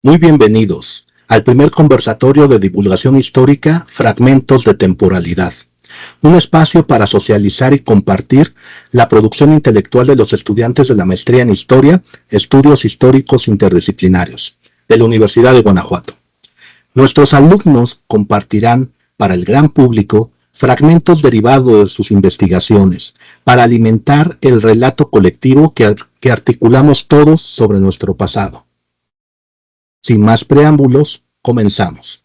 Muy bienvenidos al primer conversatorio de divulgación histórica Fragmentos de Temporalidad, un espacio para socializar y compartir la producción intelectual de los estudiantes de la maestría en Historia, Estudios Históricos Interdisciplinarios, de la Universidad de Guanajuato. Nuestros alumnos compartirán para el gran público fragmentos derivados de sus investigaciones para alimentar el relato colectivo que articulamos todos sobre nuestro pasado. Sin más preámbulos, comenzamos.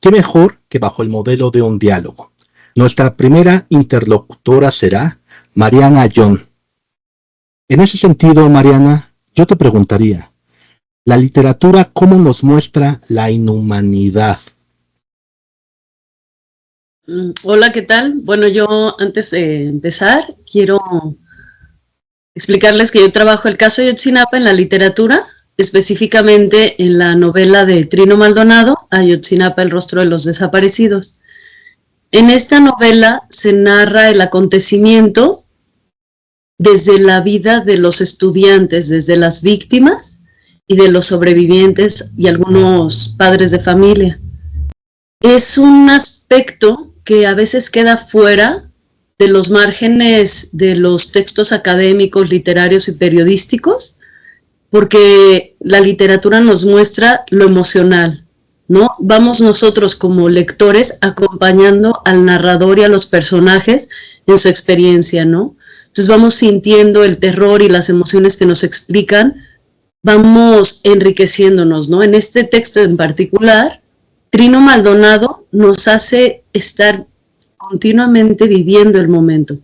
¿Qué mejor que bajo el modelo de un diálogo? Nuestra primera interlocutora será Mariana Ayón. En ese sentido, Mariana, yo te preguntaría, ¿la literatura cómo nos muestra la inhumanidad? Hola, ¿qué tal? Bueno, yo antes de empezar quiero explicarles que yo trabajo el caso Ayotzinapa en la literatura, específicamente en la novela de Trino Maldonado, Ayotzinapa, el rostro de los desaparecidos. En esta novela se narra el acontecimiento desde la vida de los estudiantes, desde las víctimas y de los sobrevivientes y algunos padres de familia. Es un aspecto que a veces queda fuera de los márgenes de los textos académicos, literarios y periodísticos, porque la literatura nos muestra lo emocional, ¿no? Vamos nosotros como lectores acompañando al narrador y a los personajes en su experiencia, ¿no? Entonces vamos sintiendo el terror y las emociones que nos explican, vamos enriqueciéndonos, ¿no? En este texto en particular, Trino Maldonado nos hace estar continuamente viviendo el momento,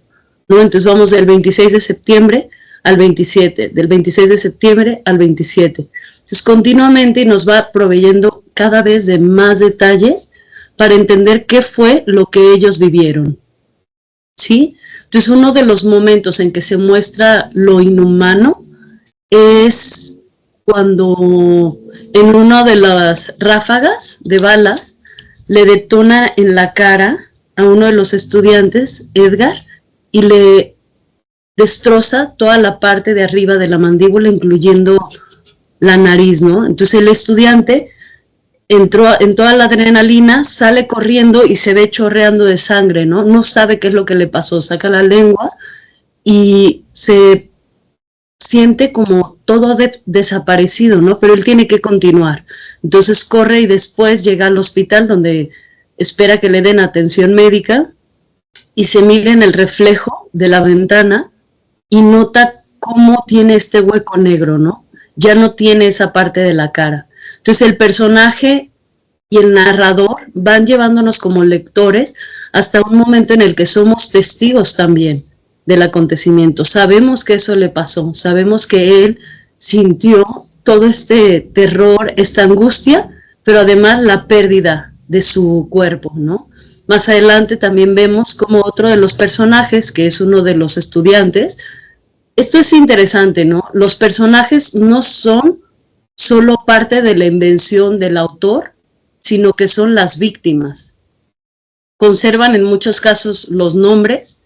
¿no? Entonces vamos del 26 de septiembre al 27, del 26 de septiembre al 27. Entonces continuamente nos va proveyendo cada vez de más detalles para entender qué fue lo que ellos vivieron, ¿sí? Entonces uno de los momentos en que se muestra lo inhumano es cuando en una de las ráfagas de balas le detona en la cara a uno de los estudiantes, Edgar, y le destroza toda la parte de arriba de la mandíbula, incluyendo la nariz, ¿no? Entonces el estudiante entró en toda la adrenalina, sale corriendo y se ve chorreando de sangre, ¿no? No sabe qué es lo que le pasó, saca la lengua y se siente como todo desaparecido, ¿no? Pero él tiene que continuar. Entonces corre y después llega al hospital donde espera que le den atención médica y se mira en el reflejo de la ventana y nota cómo tiene este hueco negro, ¿no? Ya no tiene esa parte de la cara. Entonces el personaje y el narrador van llevándonos como lectores hasta un momento en el que somos testigos también del acontecimiento. Sabemos que eso le pasó, sabemos que él sintió todo este terror, esta angustia, pero además la pérdida de su cuerpo, ¿no? Más adelante también vemos como otro de los personajes, que es uno de los estudiantes. Esto es interesante, ¿no? Los personajes no son solo parte de la invención del autor, sino que son las víctimas. Conservan en muchos casos los nombres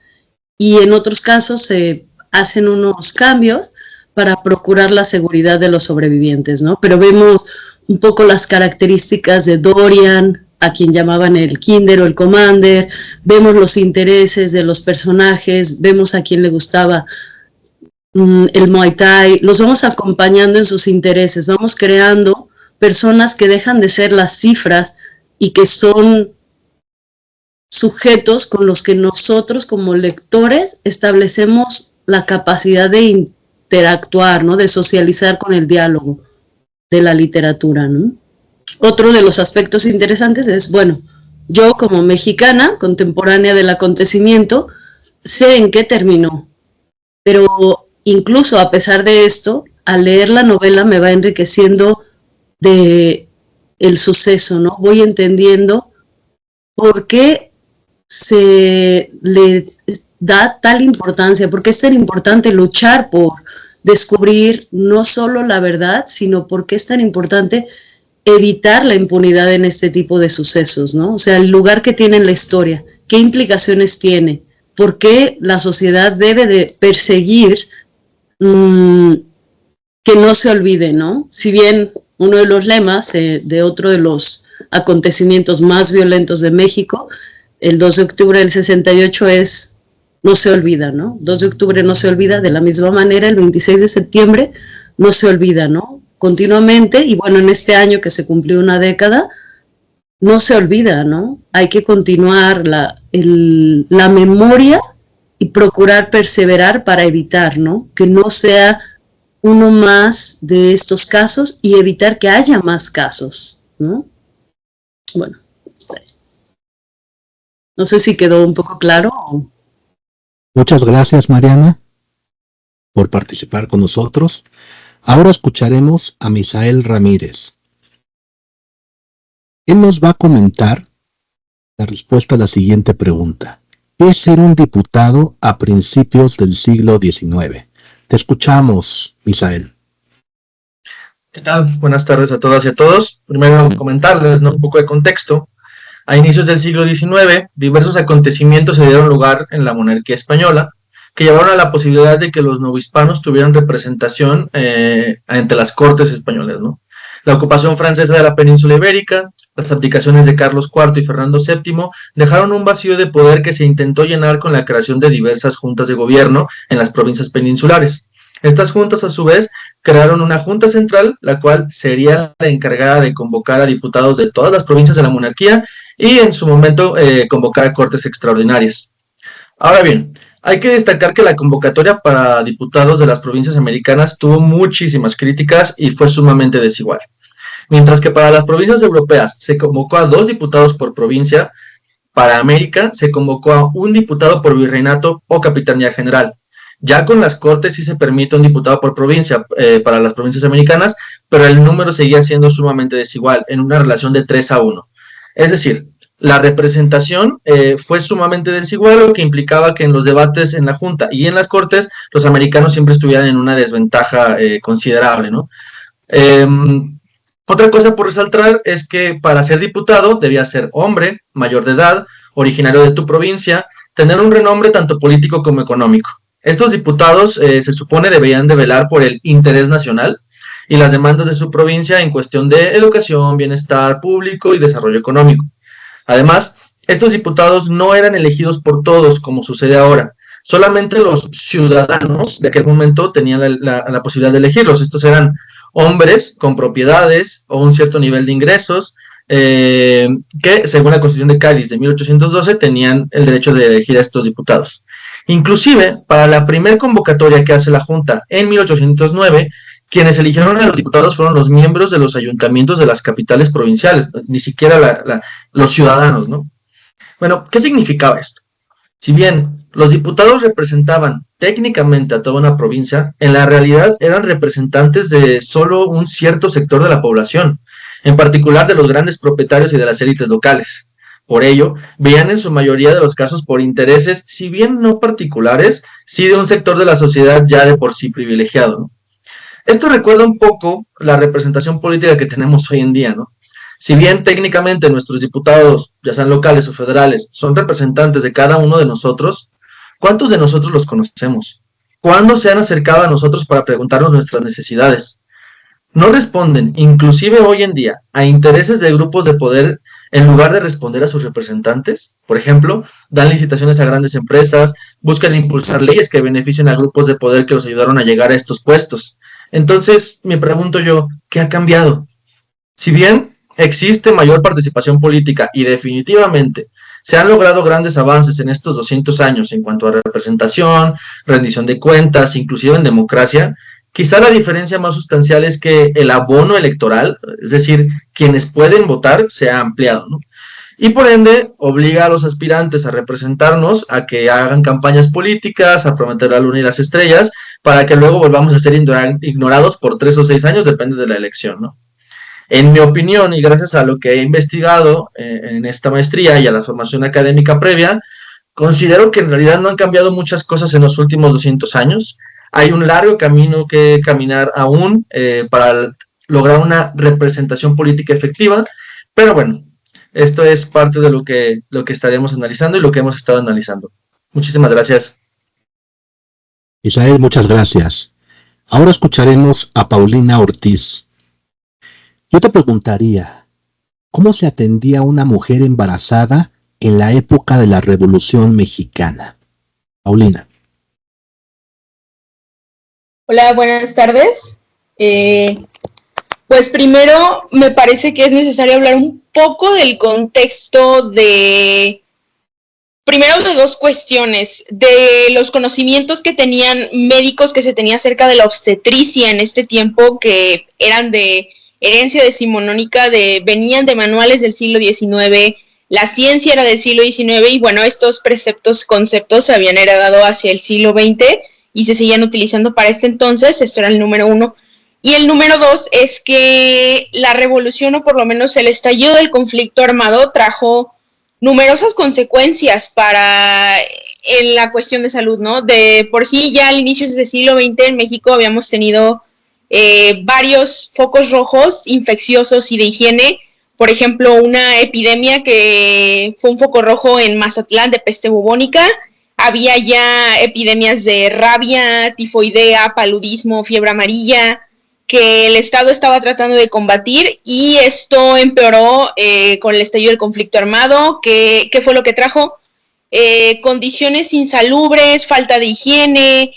y en otros casos se hacen unos cambios para procurar la seguridad de los sobrevivientes, ¿no? Pero vemos un poco las características de Dorian, a quien llamaban el Kinder o el Commander, vemos los intereses de los personajes, vemos a quien le gustaba el Muay Thai, los vamos acompañando en sus intereses, vamos creando personas que dejan de ser las cifras y que son sujetos con los que nosotros como lectores establecemos la capacidad de interactuar, ¿no? De socializar con el diálogo de la literatura, ¿no? Otro de los aspectos interesantes es, bueno, yo como mexicana, contemporánea del acontecimiento, sé en qué terminó, pero incluso a pesar de esto, al leer la novela me va enriqueciendo de el suceso, ¿no? Voy entendiendo por qué se le da tal importancia, por qué es tan importante luchar por descubrir no solo la verdad, sino por qué es tan importante evitar la impunidad en este tipo de sucesos, ¿no? O sea, el lugar que tiene en la historia, qué implicaciones tiene, por qué la sociedad debe de perseguir que no se olvide, ¿no? Si bien uno de los lemas de otro de los acontecimientos más violentos de México, el 2 de octubre del 68 es no se olvida, ¿no? 2 de octubre no se olvida, de la misma manera el 26 de septiembre no se olvida, ¿no? Continuamente, y bueno, en este año que se cumplió una década, no se olvida, ¿no? Hay que continuar la memoria y procurar perseverar para evitar, ¿no? Que no sea uno más de estos casos y evitar que haya más casos, ¿no? Bueno, está ahí. No sé si quedó un poco claro. Muchas gracias, Mariana, por participar con nosotros. Ahora escucharemos a Misael Ramírez. Él nos va a comentar la respuesta a la siguiente pregunta. ¿Qué es ser un diputado a principios del siglo XIX? Te escuchamos, Misael. ¿Qué tal? Buenas tardes a todas y a todos. Primero comentarles, ¿no?, un poco de contexto. A inicios del siglo XIX, diversos acontecimientos se dieron lugar en la monarquía española que llevaron a la posibilidad de que los novohispanos tuvieran representación ante las cortes españolas, ¿no? La ocupación francesa de la península ibérica, las abdicaciones de Carlos IV y Fernando VII dejaron un vacío de poder que se intentó llenar con la creación de diversas juntas de gobierno en las provincias peninsulares. Estas juntas, a su vez, crearon una junta central, la cual sería la encargada de convocar a diputados de todas las provincias de la monarquía y, en su momento, convocar a cortes extraordinarias. Ahora bien, hay que destacar que la convocatoria para diputados de las provincias americanas tuvo muchísimas críticas y fue sumamente desigual. Mientras que para las provincias europeas se convocó a 2 diputados por provincia, para América se convocó a 1 diputado por virreinato o capitanía general. Ya con las cortes sí se permite un diputado por provincia para las provincias americanas, pero el número seguía siendo sumamente desigual, en una relación de 3-1. Es decir, la representación fue sumamente desigual, lo que implicaba que en los debates en la Junta y en las Cortes, los americanos siempre estuvieran en una desventaja considerable, ¿no? Otra cosa por resaltar es que para ser diputado debía ser hombre, mayor de edad, originario de tu provincia, tener un renombre tanto político como económico. Estos diputados se supone deberían de velar por el interés nacional y las demandas de su provincia en cuestión de educación, bienestar público y desarrollo económico. Además, estos diputados no eran elegidos por todos, como sucede ahora. Solamente los ciudadanos de aquel momento tenían la posibilidad de elegirlos. Estos eran hombres con propiedades o un cierto nivel de ingresos que, según la Constitución de Cádiz de 1812, tenían el derecho de elegir a estos diputados. Inclusive, para la primera convocatoria que hace la Junta en 1809, quienes eligieron a los diputados fueron los miembros de los ayuntamientos de las capitales provinciales, ni siquiera los ciudadanos, ¿no? Bueno, ¿qué significaba esto? Si bien los diputados representaban técnicamente a toda una provincia, en la realidad eran representantes de solo un cierto sector de la población, en particular de los grandes propietarios y de las élites locales. Por ello, veían en su mayoría de los casos por intereses, si bien no particulares, sí de un sector de la sociedad ya de por sí privilegiado, ¿no? Esto recuerda un poco la representación política que tenemos hoy en día, ¿no? Si bien técnicamente nuestros diputados, ya sean locales o federales, son representantes de cada uno de nosotros, ¿cuántos de nosotros los conocemos? ¿Cuándo se han acercado a nosotros para preguntarnos nuestras necesidades? No responden, inclusive hoy en día, a intereses de grupos de poder en lugar de responder a sus representantes. Por ejemplo, dan licitaciones a grandes empresas, buscan impulsar leyes que beneficien a grupos de poder que los ayudaron a llegar a estos puestos. Entonces, me pregunto yo, ¿qué ha cambiado? Si bien existe mayor participación política y definitivamente se han logrado grandes avances en estos 200 años en cuanto a representación, rendición de cuentas, inclusive en democracia, quizá la diferencia más sustancial es que el abono electoral, es decir, quienes pueden votar, se ha ampliado, ¿no? Y por ende obliga a los aspirantes a representarnos a que hagan campañas políticas, a prometer la luna y las estrellas, para que luego volvamos a ser ignorados por 3 o 6 años, depende de la elección, ¿no? En mi opinión, y gracias a lo que he investigado en esta maestría y a la formación académica previa, considero que en realidad no han cambiado muchas cosas en los últimos 200 años. Hay un largo camino que caminar aún para lograr una representación política efectiva, pero bueno, esto es parte de lo que estaremos analizando y lo que hemos estado analizando. Muchísimas gracias. Misael, muchas gracias. Ahora escucharemos a Paulina Ortiz. Yo te preguntaría, ¿cómo se atendía a una mujer embarazada en la época de la Revolución Mexicana? Paulina. Hola, buenas tardes. Pues primero me parece que es necesario hablar un poco del contexto primero de dos cuestiones, de los conocimientos que tenían médicos que se tenía acerca de la obstetricia en este tiempo, que eran de herencia decimonónica, venían de manuales del siglo XIX, la ciencia era del siglo XIX y bueno, estos conceptos se habían heredado hacia el siglo XX y se seguían utilizando para este entonces. Esto era el número uno. Y el número dos es que la revolución, o por lo menos el estallido del conflicto armado, trajo numerosas consecuencias en la cuestión de salud, ¿no? De por sí ya al inicio del siglo XX en México habíamos tenido varios focos rojos infecciosos y de higiene. Por ejemplo, una epidemia que fue un foco rojo en Mazatlán de peste bubónica. Había ya epidemias de rabia, tifoidea, paludismo, fiebre amarilla, que el Estado estaba tratando de combatir, y esto empeoró con el estallido del conflicto armado. ¿Qué fue lo que trajo? Condiciones insalubres, falta de higiene,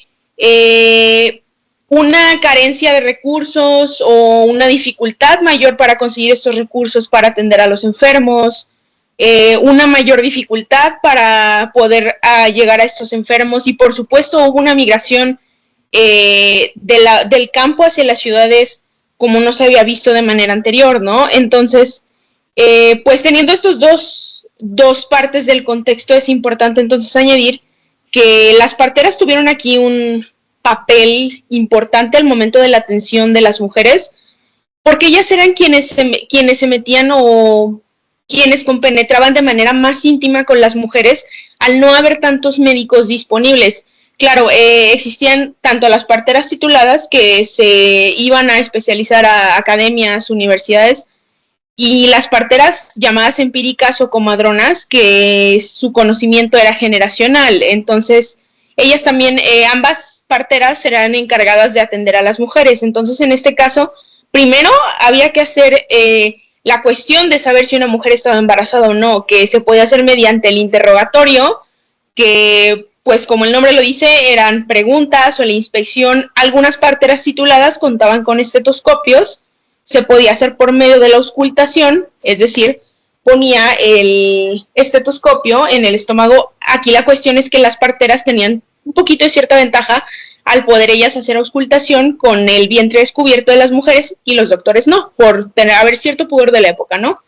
una carencia de recursos o una dificultad mayor para conseguir estos recursos para atender a los enfermos, una mayor dificultad para poder llegar a estos enfermos, y por supuesto hubo una migración del campo hacia las ciudades como no se había visto de manera anterior, ¿no? Entonces, pues teniendo estos dos partes del contexto, es importante entonces añadir que las parteras tuvieron aquí un papel importante al momento de la atención de las mujeres, porque ellas eran quienes se metían o quienes compenetraban de manera más íntima con las mujeres al no haber tantos médicos disponibles. Claro, existían tanto las parteras tituladas que se iban a especializar a academias, universidades, y las parteras llamadas empíricas o comadronas, que su conocimiento era generacional. Entonces, ellas también, ambas parteras serán encargadas de atender a las mujeres. Entonces, en este caso, primero había que hacer la cuestión de saber si una mujer estaba embarazada o no, que se podía hacer mediante el interrogatorio, que pues como el nombre lo dice, eran preguntas o la inspección. Algunas parteras tituladas contaban con estetoscopios, se podía hacer por medio de la auscultación, es decir, ponía el estetoscopio en el estómago. Aquí la cuestión es que las parteras tenían un poquito de cierta ventaja al poder ellas hacer auscultación con el vientre descubierto de las mujeres y los doctores no, por haber cierto pudor de la época, ¿no?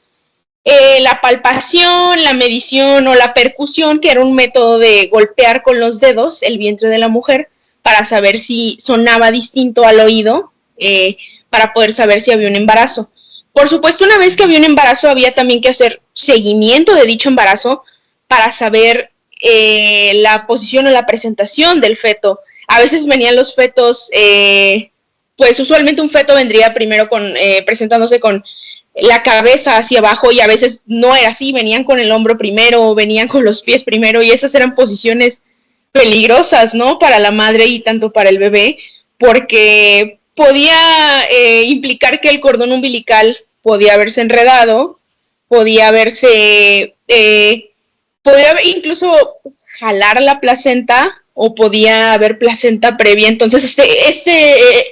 La palpación, la medición o la percusión, que era un método de golpear con los dedos el vientre de la mujer para saber si sonaba distinto al oído, para poder saber si había un embarazo. Por supuesto, una vez que había un embarazo, había también que hacer seguimiento de dicho embarazo para saber la posición o la presentación del feto. A veces venían los fetos, pues usualmente un feto vendría primero presentándose con la cabeza hacia abajo, y a veces no era así, venían con el hombro primero, venían con los pies primero, y esas eran posiciones peligrosas, ¿no? Para la madre y tanto para el bebé, porque podía implicar que el cordón umbilical podía haberse enredado, podía incluso jalar la placenta, o podía haber placenta previa. Entonces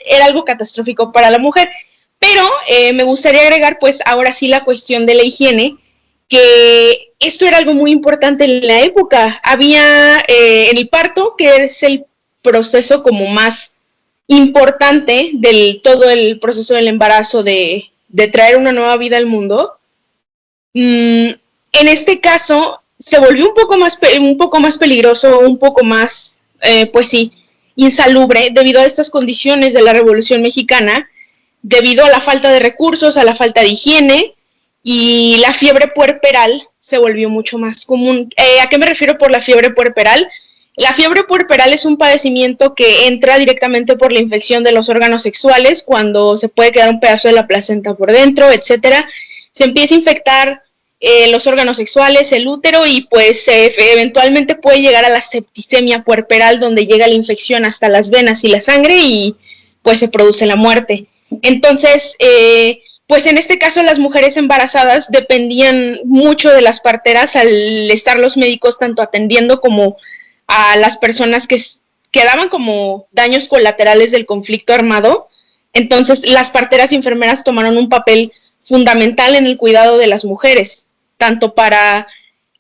era algo catastrófico para la mujer. Pero me gustaría agregar, pues, ahora sí la cuestión de la higiene, que esto era algo muy importante en la época. Había en el parto, que es el proceso como más importante del todo el proceso del embarazo, de traer una nueva vida al mundo. En este caso, se volvió un poco más peligroso, un poco más, pues sí, insalubre, debido a estas condiciones de la Revolución Mexicana, debido a la falta de recursos, a la falta de higiene, y la fiebre puerperal se volvió mucho más común. ¿A qué me refiero por la fiebre puerperal? La fiebre puerperal es un padecimiento que entra directamente por la infección de los órganos sexuales, cuando se puede quedar un pedazo de la placenta por dentro, etcétera. Se empieza a infectar los órganos sexuales, el útero, y pues eventualmente puede llegar a la septicemia puerperal, donde llega la infección hasta las venas y la sangre, y pues se produce la muerte. Entonces, pues en este caso las mujeres embarazadas dependían mucho de las parteras al estar los médicos tanto atendiendo como a las personas que quedaban como daños colaterales del conflicto armado. Entonces las parteras y enfermeras tomaron un papel fundamental en el cuidado de las mujeres, tanto para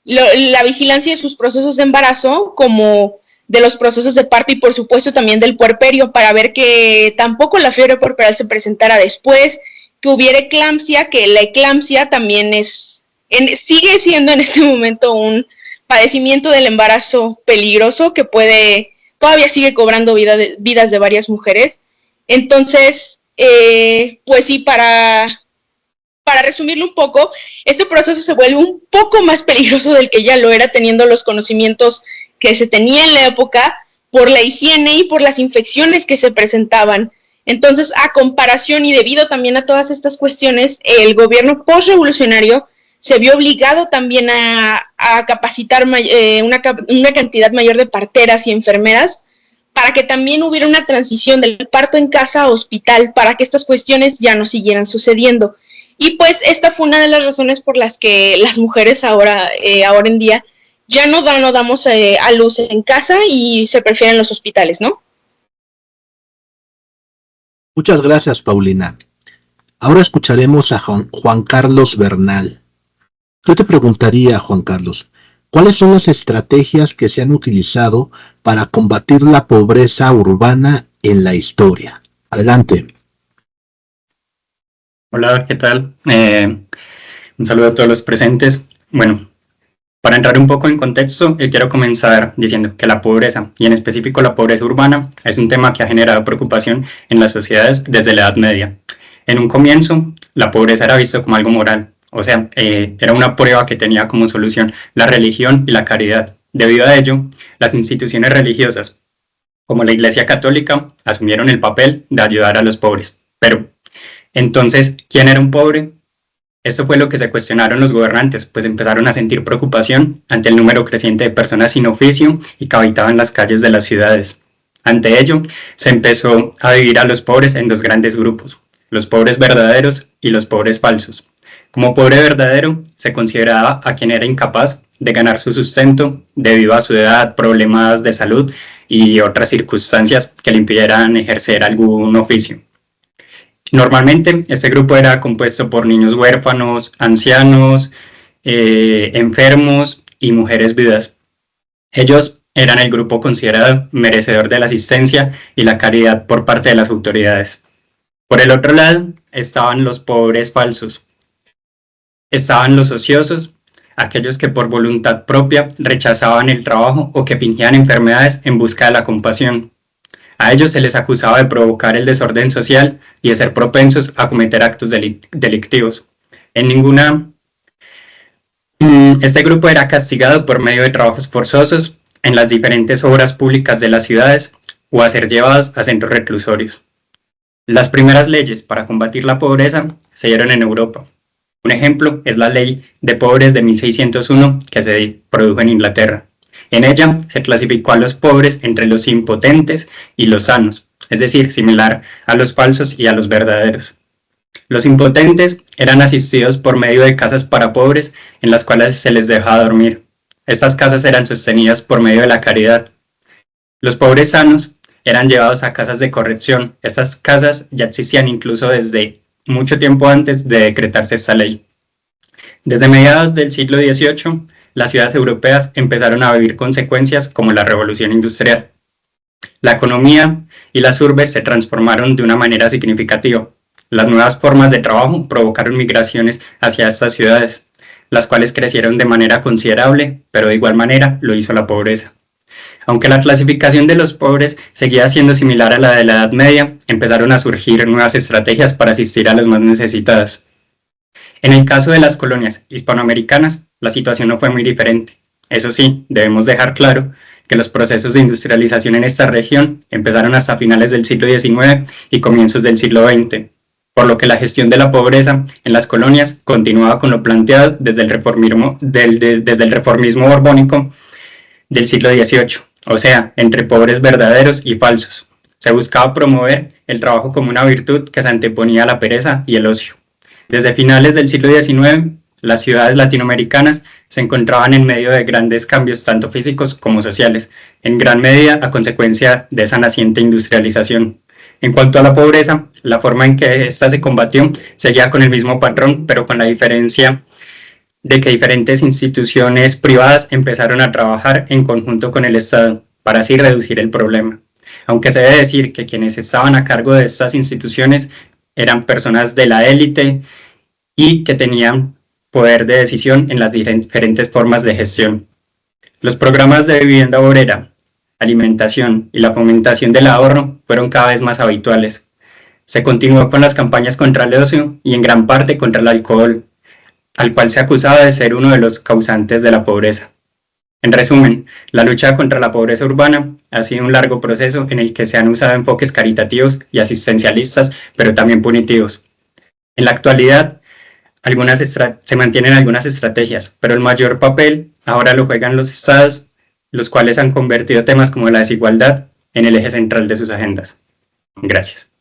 la vigilancia de sus procesos de embarazo como de los procesos de parto y por supuesto también del puerperio, para ver que tampoco la fiebre puerperal se presentara después, que hubiera eclampsia, que la eclampsia también sigue siendo en este momento un padecimiento del embarazo peligroso que todavía sigue cobrando vidas de varias mujeres. Entonces, pues sí, para resumirlo un poco, este proceso se vuelve un poco más peligroso del que ya lo era, teniendo los conocimientos que se tenía en la época por la higiene y por las infecciones que se presentaban. Entonces, a comparación y debido también a todas estas cuestiones, el gobierno postrevolucionario se vio obligado también a capacitar una cantidad mayor de parteras y enfermeras para que también hubiera una transición del parto en casa a hospital, para que estas cuestiones ya no siguieran sucediendo. Y pues esta fue una de las razones por las que las mujeres ahora en día ya no damos a luz en casa y se prefieren los hospitales, ¿no? Muchas gracias, Paulina. Ahora escucharemos a Juan Carlos Bernal. Yo te preguntaría, Juan Carlos, ¿cuáles son las estrategias que se han utilizado para combatir la pobreza urbana en la historia? Adelante. Hola, ¿qué tal? Un saludo a todos los presentes. Bueno, para entrar un poco en contexto, quiero comenzar diciendo que la pobreza, y en específico la pobreza urbana, es un tema que ha generado preocupación en las sociedades desde la Edad Media. En un comienzo, la pobreza era vista como algo moral, o sea, era una prueba que tenía como solución la religión y la caridad. Debido a ello, las instituciones religiosas, como la Iglesia Católica, asumieron el papel de ayudar a los pobres. Pero, entonces, ¿quién era un pobre? Esto fue lo que se cuestionaron los gobernantes, pues empezaron a sentir preocupación ante el número creciente de personas sin oficio y que habitaban las calles de las ciudades. Ante ello, se empezó a dividir a los pobres en dos grandes grupos, los pobres verdaderos y los pobres falsos. Como pobre verdadero, se consideraba a quien era incapaz de ganar su sustento debido a su edad, problemas de salud y otras circunstancias que le impidieran ejercer algún oficio. Normalmente este grupo era compuesto por niños huérfanos, ancianos, enfermos y mujeres viudas. Ellos eran el grupo considerado merecedor de la asistencia y la caridad por parte de las autoridades. Por el otro lado estaban los pobres falsos. Estaban los ociosos, aquellos que por voluntad propia rechazaban el trabajo o que fingían enfermedades en busca de la compasión. A ellos se les acusaba de provocar el desorden social y de ser propensos a cometer actos delictivos. Este grupo era castigado por medio de trabajos forzosos en las diferentes obras públicas de las ciudades o a ser llevados a centros reclusorios. Las primeras leyes para combatir la pobreza se dieron en Europa. Un ejemplo es la Ley de Pobres de 1601 que se produjo en Inglaterra. En ella se clasificó a los pobres entre los impotentes y los sanos, es decir, similar a los falsos y a los verdaderos. Los impotentes eran asistidos por medio de casas para pobres en las cuales se les dejaba dormir. Estas casas eran sostenidas por medio de la caridad. Los pobres sanos eran llevados a casas de corrección. Estas casas ya existían incluso desde mucho tiempo antes de decretarse esta ley. Desde mediados del siglo XVIII, las ciudades europeas empezaron a vivir consecuencias como la revolución industrial. La economía y las urbes se transformaron de una manera significativa. Las nuevas formas de trabajo provocaron migraciones hacia estas ciudades, las cuales crecieron de manera considerable, pero de igual manera lo hizo la pobreza. Aunque la clasificación de los pobres seguía siendo similar a la de la Edad Media, empezaron a surgir nuevas estrategias para asistir a los más necesitados. En el caso de las colonias hispanoamericanas, la situación no fue muy diferente. Eso sí, debemos dejar claro que los procesos de industrialización en esta región empezaron hasta finales del siglo XIX y comienzos del siglo XX, por lo que la gestión de la pobreza en las colonias continuaba con lo planteado desde el reformismo borbónico del siglo XVIII, o sea, entre pobres verdaderos y falsos. Se buscaba promover el trabajo como una virtud que se anteponía a la pereza y el ocio. Desde finales del siglo XIX, las ciudades latinoamericanas se encontraban en medio de grandes cambios tanto físicos como sociales, en gran medida a consecuencia de esa naciente industrialización. En cuanto a la pobreza, la forma en que ésta se combatió seguía con el mismo patrón, pero con la diferencia de que diferentes instituciones privadas empezaron a trabajar en conjunto con el Estado para así reducir el problema. Aunque se debe decir que quienes estaban a cargo de estas instituciones eran personas de la élite y que tenían poder de decisión en las diferentes formas de gestión. Los programas de vivienda obrera, alimentación y la fomentación del ahorro fueron cada vez más habituales. Se continuó con las campañas contra el ocio y en gran parte contra el alcohol, al cual se acusaba de ser uno de los causantes de la pobreza. En resumen, la lucha contra la pobreza urbana ha sido un largo proceso en el que se han usado enfoques caritativos y asistencialistas, pero también punitivos. En la actualidad, se mantienen algunas estrategias, pero el mayor papel ahora lo juegan los estados, los cuales han convertido temas como la desigualdad en el eje central de sus agendas. Gracias.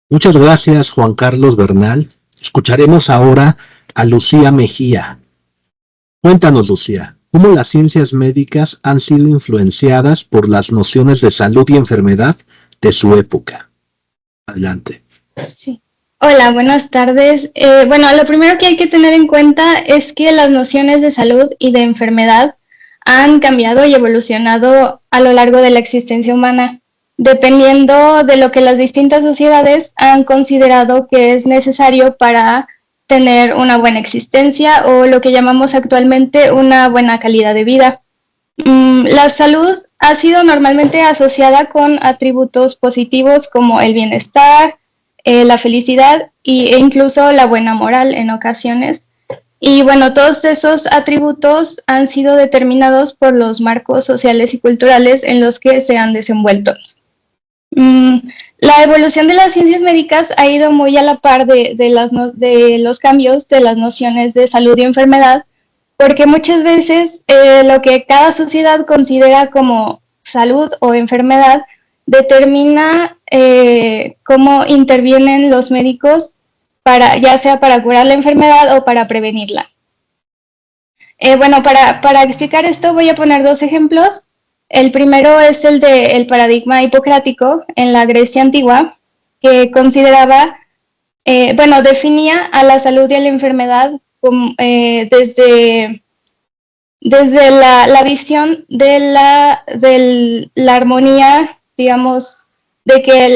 Muchas gracias, Juan Carlos Bernal. Escucharemos ahora a Lucía Mejía. Cuéntanos, Lucía, ¿cómo las ciencias médicas han sido influenciadas por las nociones de salud y enfermedad de su época? Adelante. Sí. Hola, buenas tardes. Bueno, lo primero que hay que tener en cuenta es que las nociones de salud y de enfermedad han cambiado y evolucionado a lo largo de la existencia humana, dependiendo de lo que las distintas sociedades han considerado que es necesario para tener una buena existencia o lo que llamamos actualmente una buena calidad de vida. La salud ha sido normalmente asociada con atributos positivos como el bienestar, la felicidad e incluso la buena moral en ocasiones. Y bueno, todos esos atributos han sido determinados por los marcos sociales y culturales en los que se han desenvuelto. La evolución de las ciencias médicas ha ido muy a la par de los cambios de las nociones de salud y enfermedad, porque muchas veces lo que cada sociedad considera como salud o enfermedad determina cómo intervienen los médicos, ya sea para curar la enfermedad o para prevenirla. Bueno, para explicar esto voy a poner dos ejemplos. El primero es el del paradigma hipocrático en la Grecia antigua, que consideraba, definía a la salud y a la enfermedad como, desde la visión de la armonía, digamos, de que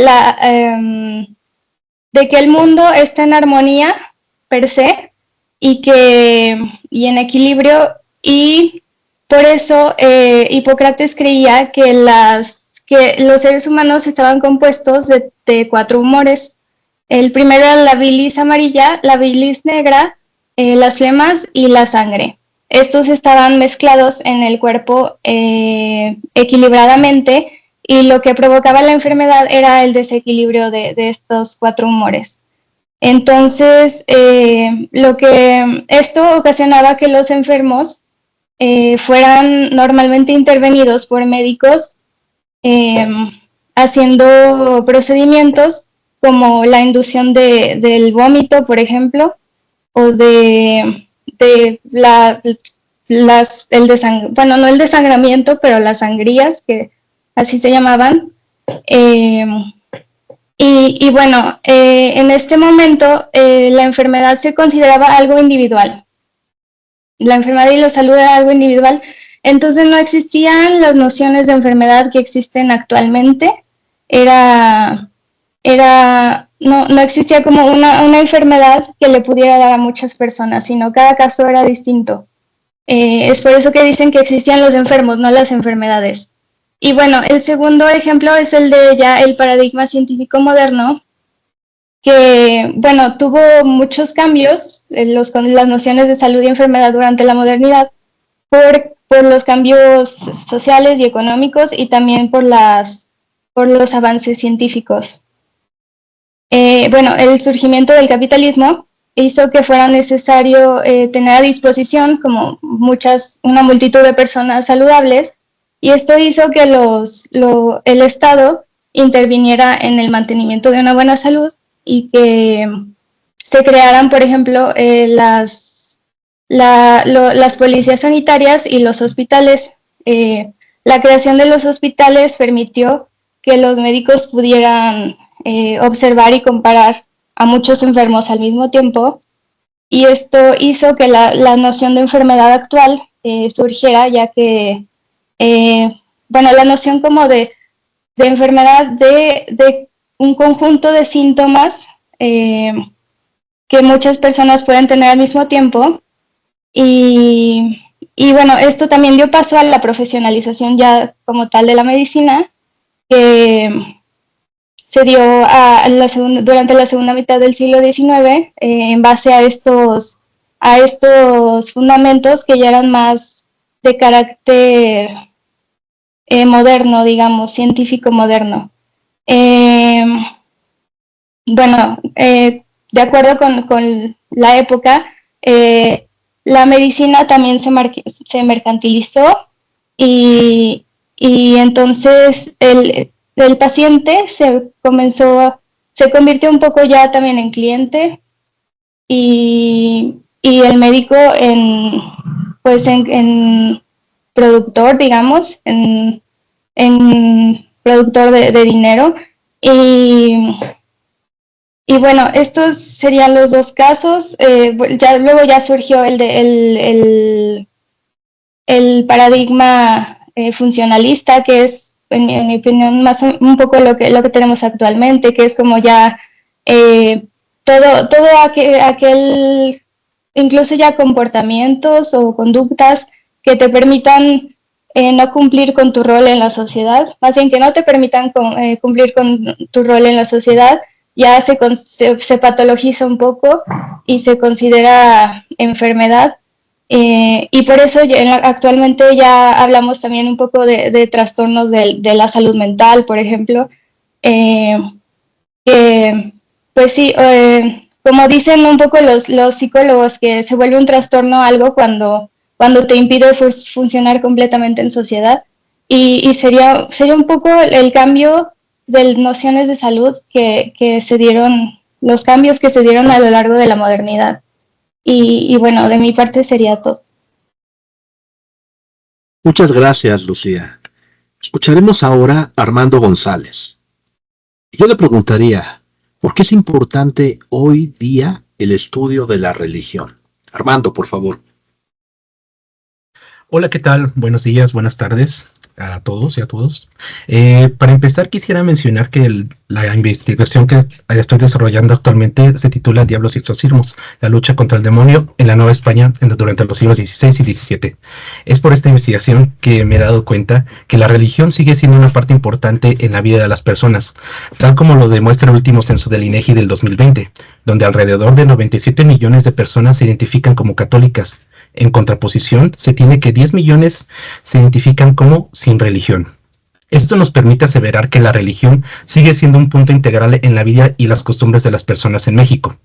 el mundo está en armonía per se y en equilibrio, y por eso Hipócrates creía que los seres humanos estaban compuestos de 4 humores. El primero era la bilis amarilla, la bilis negra, las flemas y la sangre. Estos estaban mezclados en el cuerpo equilibradamente, y lo que provocaba la enfermedad era el desequilibrio de estos 4 humores. Entonces, esto ocasionaba que los enfermos fueran normalmente intervenidos por médicos haciendo procedimientos como la inducción del vómito, por ejemplo, o no el desangramiento, pero las sangrías, que así se llamaban. En este momento la enfermedad se consideraba algo individual. La enfermedad y la salud era algo individual, entonces no existían las nociones de enfermedad que existen actualmente. No existía como una enfermedad que le pudiera dar a muchas personas, sino cada caso era distinto. Es por eso que dicen que existían los enfermos, no las enfermedades. Y bueno, el segundo ejemplo es el de ya el paradigma científico moderno, que, bueno, tuvo muchos cambios con las nociones de salud y enfermedad durante la modernidad, por los cambios sociales y económicos, y también por los avances científicos. El surgimiento del capitalismo hizo que fuera necesario tener a disposición como una multitud de personas saludables, y esto hizo que el Estado interviniera en el mantenimiento de una buena salud y que se crearan, por ejemplo, las policías sanitarias y los hospitales. La creación de los hospitales permitió que los médicos pudieran observar y comparar a muchos enfermos al mismo tiempo, y esto hizo que la noción de enfermedad actual surgiera, ya que, la noción como de enfermedad de un conjunto de síntomas que muchas personas pueden tener al mismo tiempo, y bueno, esto también dio paso a la profesionalización ya como tal de la medicina, que se dio durante la segunda mitad del siglo XIX, en base a estos fundamentos que ya eran más de carácter moderno, digamos, científico moderno. De acuerdo con la época, la medicina también se mercantilizó, y entonces el paciente se convirtió un poco ya también en cliente, y el médico en productor, digamos, en productor de dinero. Y bueno, estos serían los dos casos. Luego ya surgió el paradigma funcionalista, que es, en mi opinión, más un poco lo que tenemos actualmente, que es como ya todo aquel, incluso ya comportamientos o conductas que te permitan no cumplir con tu rol en la sociedad, más bien que no te permitan cumplir con tu rol en la sociedad, ya se patologiza un poco y se considera enfermedad. Y por eso actualmente ya hablamos también un poco de trastornos de la salud mental, por ejemplo. Pues sí, como dicen un poco los psicólogos, que se vuelve un trastorno algo cuando te impide funcionar completamente en sociedad. Y sería un poco el cambio de nociones de salud que se dieron, los cambios que se dieron a lo largo de la modernidad. Y bueno, de mi parte sería todo. Muchas gracias, Lucía. Escucharemos ahora a Armando González. Yo le preguntaría, ¿por qué es importante hoy día el estudio de la religión? Armando, por favor. Hola, ¿qué tal? Buenos días, buenas tardes a todos y a todos. Para empezar, quisiera mencionar que la investigación que estoy desarrollando actualmente se titula Diablos y exorcismos, la lucha contra el demonio en la Nueva España durante los siglos XVI y XVII. Es por esta investigación que me he dado cuenta que la religión sigue siendo una parte importante en la vida de las personas, tal como lo demuestra el último censo del INEGI del 2020, donde alrededor de 97 millones de personas se identifican como católicas. En contraposición, se tiene que 10 millones se identifican como sin religión. Esto nos permite aseverar que la religión sigue siendo un punto integral en la vida y las costumbres de las personas en México.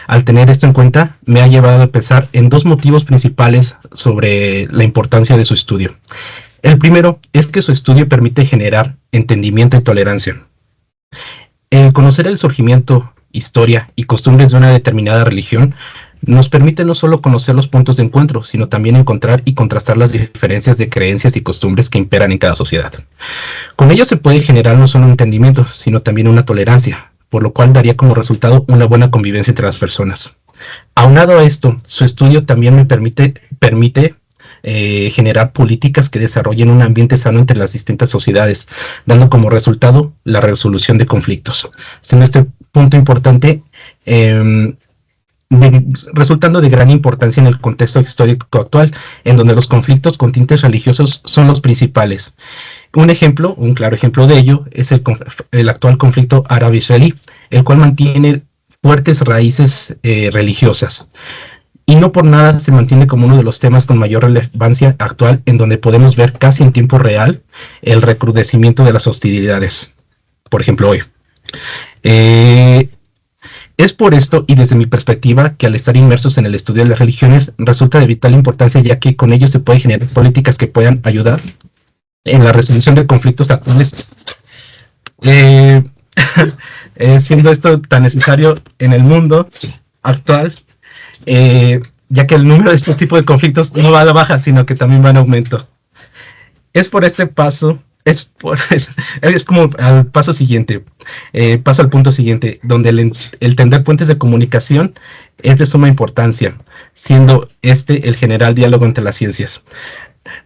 Al tener esto en cuenta, me ha llevado a pensar en dos motivos principales sobre la importancia de su estudio. El primero es que su estudio permite generar entendimiento y tolerancia. El conocer el surgimiento, historia y costumbres de una determinada religión nos permite no solo conocer los puntos de encuentro, sino también encontrar y contrastar las diferencias de creencias y costumbres que imperan en cada sociedad. Con ello se puede generar no solo un entendimiento, sino también una tolerancia, por lo cual daría como resultado una buena convivencia entre las personas. Aunado a esto, su estudio también me permite generar políticas que desarrollen un ambiente sano entre las distintas sociedades, dando como resultado la resolución de conflictos. Siendo este punto importante, resultando de gran importancia en el contexto histórico actual, en donde los conflictos con tintes religiosos son los principales. Un claro ejemplo de ello es el actual conflicto árabe-israelí, el cual mantiene fuertes raíces religiosas. Y no por nada se mantiene como uno de los temas con mayor relevancia actual, en donde podemos ver casi en tiempo real el recrudecimiento de las hostilidades. Por ejemplo, hoy. Es por esto, y desde mi perspectiva, que al estar inmersos en el estudio de las religiones resulta de vital importancia, ya que con ello se pueden generar políticas que puedan ayudar en la resolución de conflictos actuales Eh, siendo esto tan necesario en el mundo actual, ya que el número de estos tipos de conflictos no va a la baja, sino que también va en aumento. Es por este paso, es como al paso siguiente, paso al punto siguiente, donde el tender puentes de comunicación es de suma importancia, siendo el general diálogo entre las ciencias.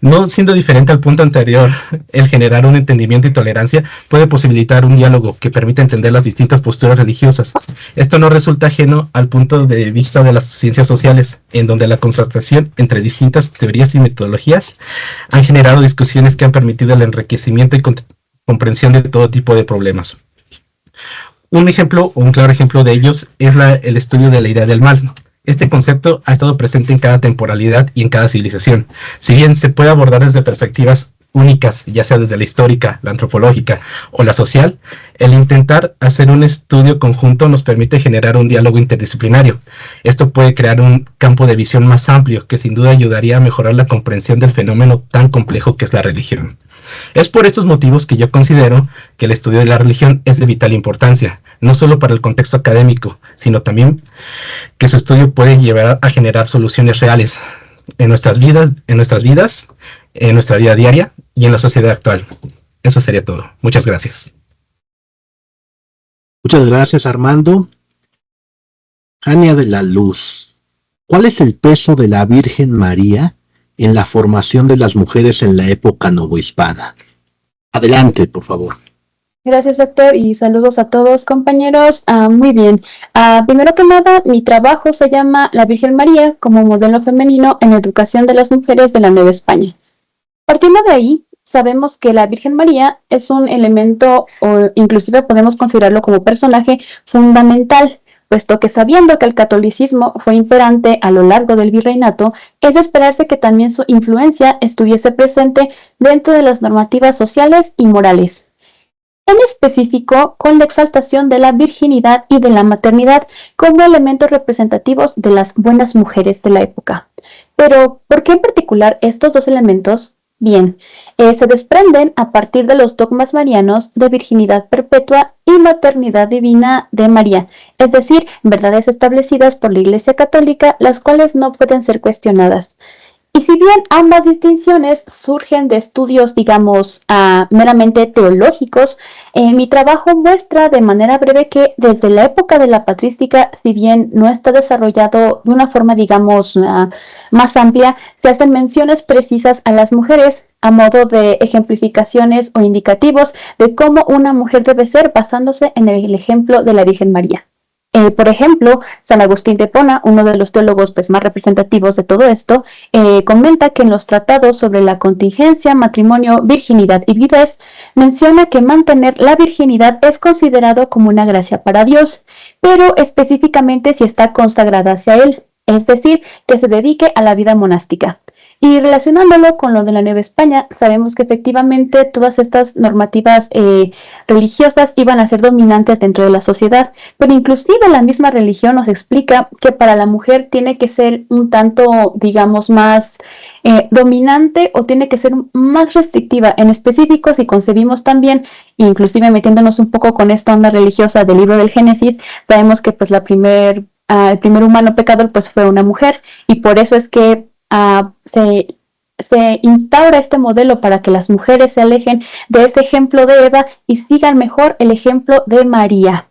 No siendo diferente al punto anterior, el generar un entendimiento y tolerancia puede posibilitar un diálogo que permita entender las distintas posturas religiosas. Esto no resulta ajeno al punto de vista de las ciencias sociales, en donde la contrastación entre distintas teorías y metodologías han generado discusiones que han permitido el enriquecimiento y comprensión de todo tipo de problemas. Un ejemplo, o un claro ejemplo de ellos, es el estudio de la idea del mal. Este concepto ha estado presente en cada temporalidad y en cada civilización. Si bien se puede abordar desde perspectivas únicas, ya sea desde la histórica, la antropológica o la social, el intentar hacer un estudio conjunto nos permite generar un diálogo interdisciplinario. Esto puede crear un campo de visión más amplio que sin duda ayudaría a mejorar la comprensión del fenómeno tan complejo que es la religión. Es por estos motivos que yo considero que el estudio de la religión es de vital importancia, no solo para el contexto académico, sino también que su estudio puede llevar a generar soluciones reales en nuestras vidas, en nuestra vida diaria y en la sociedad actual. Eso sería todo. Muchas gracias. Muchas gracias, Armando. Jania de la Luz, ¿cuál es el peso de la Virgen María en la formación de las mujeres en la época novohispana? Adelante, por favor. Gracias, doctor, y saludos a todos, compañeros. Muy bien. Primero que nada, mi trabajo se llama La Virgen María como modelo femenino en educación de las mujeres de la Nueva España. Partiendo de ahí, sabemos que la Virgen María es un elemento, o inclusive podemos considerarlo como personaje fundamental, puesto que sabiendo que el catolicismo fue imperante a lo largo del virreinato, es de esperarse que también su influencia estuviese presente dentro de las normativas sociales y morales. En específico, con la exaltación de la virginidad y de la maternidad como elementos representativos de las buenas mujeres de la época. Pero, ¿por qué en particular estos dos elementos? Bien, se desprenden a partir de los dogmas marianos de virginidad perpetua y maternidad divina de María, es decir, verdades establecidas por la Iglesia Católica, las cuales no pueden ser cuestionadas. Y si bien ambas distinciones surgen de estudios, digamos, meramente teológicos, mi trabajo muestra de manera breve que desde la época de la patrística, si bien no está desarrollado de una forma, digamos, más amplia, se hacen menciones precisas a las mujeres a modo de ejemplificaciones o indicativos de cómo una mujer debe ser basándose en el ejemplo de la Virgen María. Por ejemplo, San Agustín de Hipona, uno de los teólogos más representativos de todo esto, comenta que en los tratados sobre la contingencia, matrimonio, virginidad y viudez, menciona que mantener la virginidad es considerado como una gracia para Dios, pero específicamente si está consagrada hacia Él, es decir, que se dedique a la vida monástica. Y relacionándolo con lo de la Nueva España, sabemos que efectivamente todas estas normativas religiosas iban a ser dominantes dentro de la sociedad, pero inclusive la misma religión nos explica que para la mujer tiene que ser un tanto, digamos, más dominante o tiene que ser más restrictiva. En específico, si concebimos también, inclusive metiéndonos un poco con esta onda religiosa del libro del Génesis, sabemos que el primer humano pecador fue una mujer, y por eso es que se instaura este modelo para que las mujeres se alejen de este ejemplo de Eva y sigan mejor el ejemplo de María.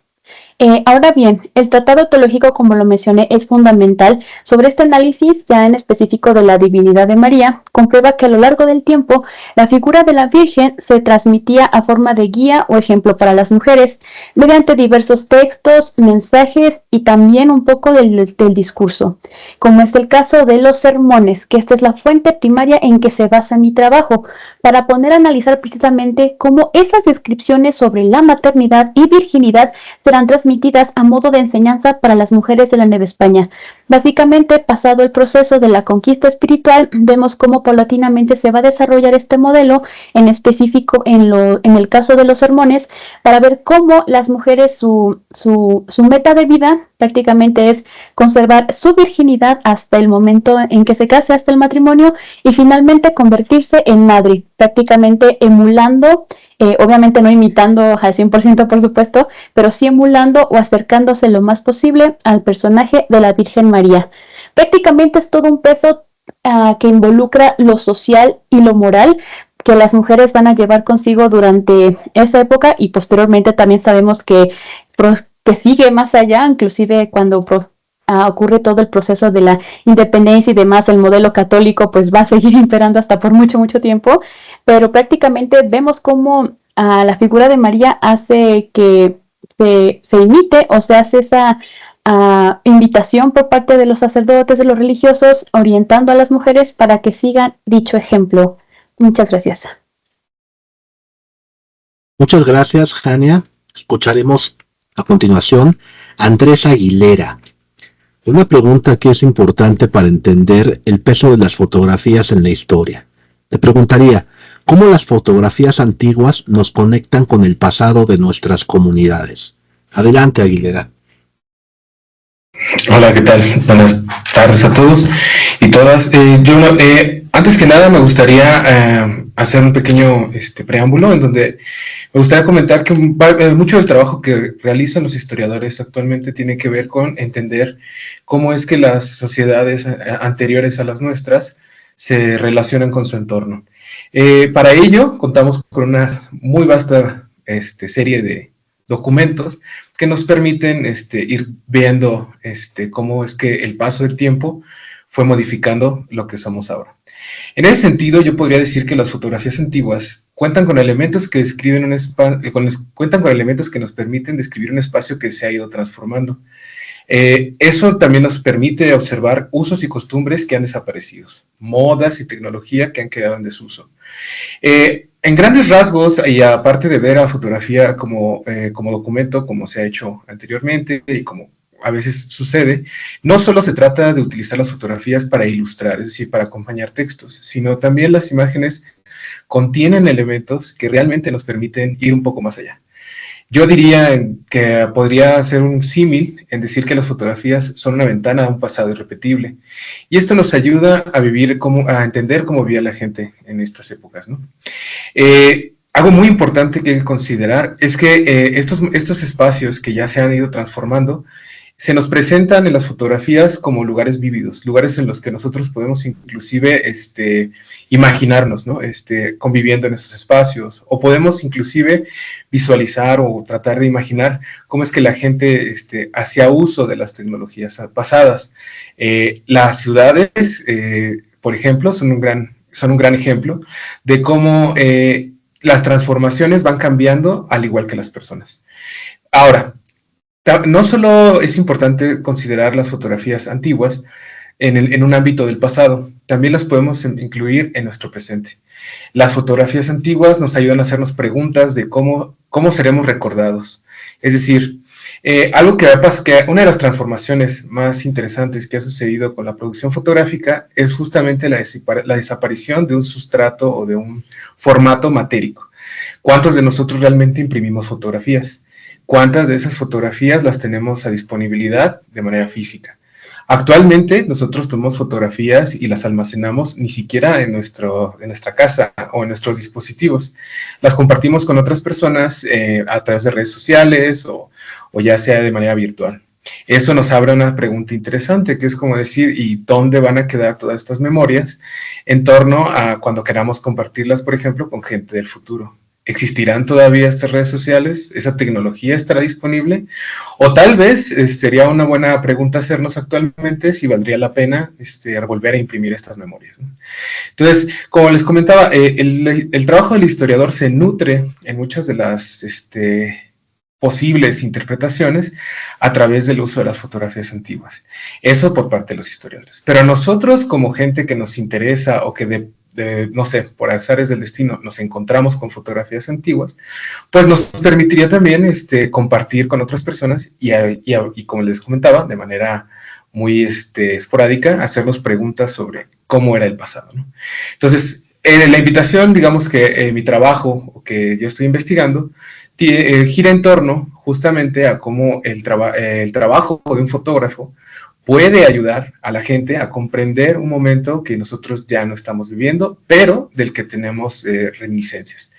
Ahora bien, el tratado teológico, como lo mencioné, es fundamental. Sobre este análisis, ya en específico de la divinidad de María, comprueba que a lo largo del tiempo, la figura de la Virgen se transmitía a forma de guía o ejemplo para las mujeres, mediante diversos textos, mensajes y también un poco del discurso, como es el caso de los sermones, que esta es la fuente primaria en que se basa mi trabajo, para poner a analizar precisamente cómo esas descripciones sobre la maternidad y virginidad serán transmitidas a modo de enseñanza para las mujeres de la Nueva España. Básicamente, pasado el proceso de la conquista espiritual, vemos cómo paulatinamente se va a desarrollar este modelo, en específico en el caso de los sermones, para ver cómo las mujeres, su meta de vida prácticamente es conservar su virginidad hasta el momento en que se case, hasta el matrimonio, y finalmente convertirse en madre. prácticamente emulando, obviamente no imitando al 100% por supuesto, pero sí emulando o acercándose lo más posible al personaje de la Virgen María. Prácticamente es todo un peso que involucra lo social y lo moral que las mujeres van a llevar consigo durante esa época, y posteriormente también sabemos que sigue más allá, inclusive cuando ocurre todo el proceso de la independencia y demás, el modelo católico pues va a seguir imperando hasta por mucho, mucho tiempo, pero prácticamente vemos cómo la figura de María hace que se imite, o se hace esa invitación por parte de los sacerdotes, de los religiosos, orientando a las mujeres para que sigan dicho ejemplo. Muchas gracias. Muchas gracias, Jania. Escucharemos a continuación a Andrés Aguilera. Una pregunta que es importante para entender el peso de las fotografías en la historia. Te preguntaría, ¿cómo las fotografías antiguas nos conectan con el pasado de nuestras comunidades? Adelante, Aguilera. Hola, ¿qué tal? Buenas tardes a todos y todas. Antes que nada me gustaría hacer un pequeño preámbulo en donde me gustaría comentar que mucho del trabajo que realizan los historiadores actualmente tiene que ver con entender cómo es que las sociedades anteriores a las nuestras se relacionan con su entorno. Para ello contamos con una muy vasta serie de documentos que nos permiten ir viendo cómo es que el paso del tiempo fue modificando lo que somos ahora. En ese sentido, yo podría decir que las fotografías antiguas cuentan con elementos que describen cuentan con elementos que nos permiten describir un espacio que se ha ido transformando. Eso también nos permite observar usos y costumbres que han desaparecido, modas y tecnología que han quedado en desuso. En grandes rasgos, y aparte de ver a fotografía como documento, como se ha hecho anteriormente y como a veces sucede, no solo se trata de utilizar las fotografías para ilustrar, es decir, para acompañar textos, sino también las imágenes contienen elementos que realmente nos permiten ir un poco más allá. Yo diría que podría hacer un símil en decir que las fotografías son una ventana a un pasado irrepetible. Y esto nos ayuda a entender cómo vivía la gente en estas épocas, ¿no? Algo muy importante que hay que considerar es que estos espacios que ya se han ido transformando se nos presentan en las fotografías como lugares vívidos, lugares en los que nosotros podemos inclusive imaginarnos, ¿no? Conviviendo en esos espacios, o podemos inclusive visualizar o tratar de imaginar cómo es que la gente hacía uso de las tecnologías pasadas. Las ciudades, por ejemplo, son un gran ejemplo de cómo las transformaciones van cambiando al igual que las personas. Ahora, no solo es importante considerar las fotografías antiguas en un ámbito del pasado, también las podemos incluir en nuestro presente. Las fotografías antiguas nos ayudan a hacernos preguntas de cómo seremos recordados. Es decir, algo que una de las transformaciones más interesantes que ha sucedido con la producción fotográfica es justamente la desaparición de un sustrato o de un formato matérico. ¿Cuántos de nosotros realmente imprimimos fotografías? ¿Cuántas de esas fotografías las tenemos a disponibilidad de manera física? Actualmente nosotros tomamos fotografías y las almacenamos ni siquiera en nuestra casa o en nuestros dispositivos. Las compartimos con otras personas a través de redes sociales o ya sea de manera virtual. Eso nos abre una pregunta interesante, que es como decir, ¿y dónde van a quedar todas estas memorias en torno a cuando queramos compartirlas, por ejemplo, con gente del futuro? ¿Existirán todavía estas redes sociales? ¿Esa tecnología estará disponible? O tal vez sería una buena pregunta hacernos actualmente si valdría la pena volver a imprimir estas memorias, ¿no? Entonces, como les comentaba, el trabajo del historiador se nutre en muchas de las posibles interpretaciones a través del uso de las fotografías antiguas. Eso por parte de los historiadores. Pero nosotros, como gente que nos interesa o que no sé, por azares del destino, nos encontramos con fotografías antiguas, pues nos permitiría también compartir con otras personas y como les comentaba, de manera muy esporádica, hacernos preguntas sobre cómo era el pasado, ¿no? Entonces, la invitación, digamos que mi trabajo que yo estoy investigando, gira en torno justamente a cómo el trabajo de un fotógrafo puede ayudar a la gente a comprender un momento que nosotros ya no estamos viviendo, pero del que tenemos reminiscencias.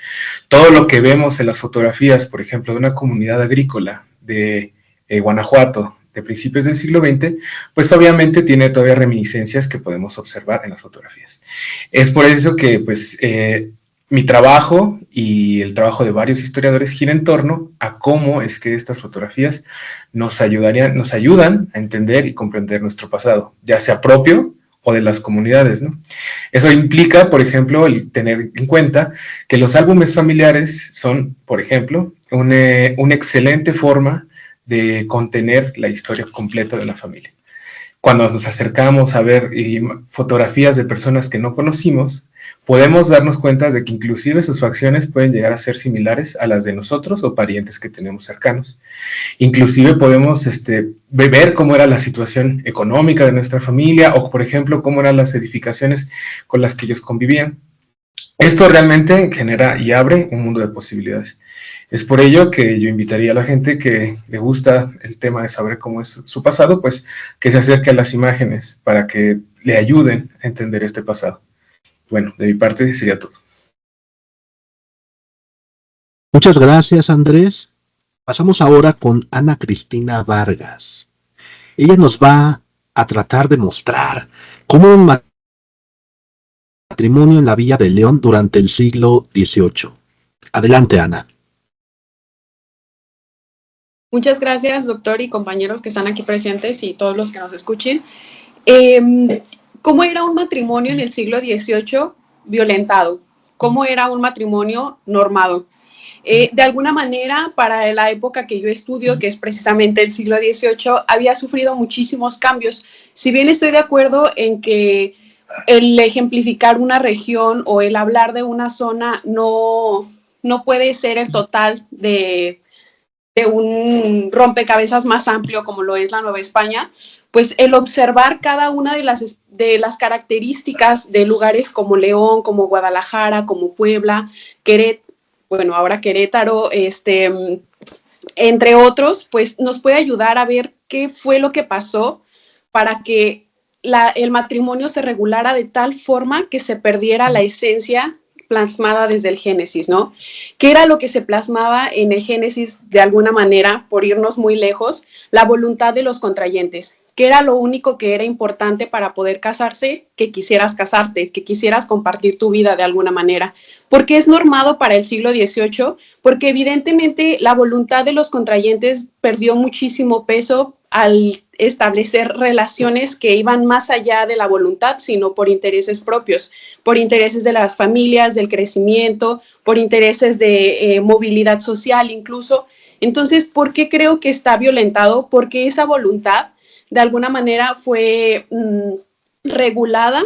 Todo lo que vemos en las fotografías, por ejemplo, de una comunidad agrícola de Guanajuato, de principios del siglo XX, pues obviamente tiene todavía reminiscencias que podemos observar en las fotografías. Es por eso que, pues, mi trabajo y el trabajo de varios historiadores gira en torno a cómo es que estas fotografías nos ayudan a entender y comprender nuestro pasado, ya sea propio o de las comunidades, ¿no? Eso implica, por ejemplo, el tener en cuenta que los álbumes familiares son, por ejemplo, una excelente forma de contener la historia completa de la familia. Cuando nos acercamos a ver fotografías de personas que no conocimos, podemos darnos cuenta de que inclusive sus facciones pueden llegar a ser similares a las de nosotros o parientes que tenemos cercanos. Inclusive podemos ver cómo era la situación económica de nuestra familia o, por ejemplo, cómo eran las edificaciones con las que ellos convivían. Esto realmente genera y abre un mundo de posibilidades. Es por ello que yo invitaría a la gente que le gusta el tema de saber cómo es su pasado, pues que se acerque a las imágenes para que le ayuden a entender este pasado. Bueno, de mi parte sería todo. Muchas gracias, Andrés. Pasamos ahora con Ana Cristina Vargas. Ella nos va a tratar de mostrar cómo un matrimonio en la Villa de León durante el siglo XVIII. Adelante, Ana. Muchas gracias, doctor y compañeros que están aquí presentes y todos los que nos escuchen. ¿Cómo era un matrimonio en el siglo XVIII violentado? ¿Cómo era un matrimonio normado? De alguna manera, para la época que yo estudio, que es precisamente el siglo XVIII, había sufrido muchísimos cambios. Si bien estoy de acuerdo en que el ejemplificar una región o el hablar de una zona no puede ser el total de un rompecabezas más amplio como lo es la Nueva España, pues el observar cada una de las características de lugares como León, como Guadalajara, como Puebla, Querétaro, entre otros, pues nos puede ayudar a ver qué fue lo que pasó para que el matrimonio se regulara de tal forma que se perdiera la esencia plasmada desde el Génesis, ¿no? ¿Qué era lo que se plasmaba en el Génesis de alguna manera, por irnos muy lejos? La voluntad de los contrayentes. ¿Qué era lo único que era importante para poder casarse? Que quisieras casarte, que quisieras compartir tu vida de alguna manera. ¿Por qué es normado para el siglo XVIII? Porque evidentemente la voluntad de los contrayentes perdió muchísimo peso al establecer relaciones que iban más allá de la voluntad, sino por intereses propios, por intereses de las familias, del crecimiento, por intereses de movilidad social incluso. Entonces, ¿por qué creo que está violentado? Porque esa voluntad de alguna manera fue regulada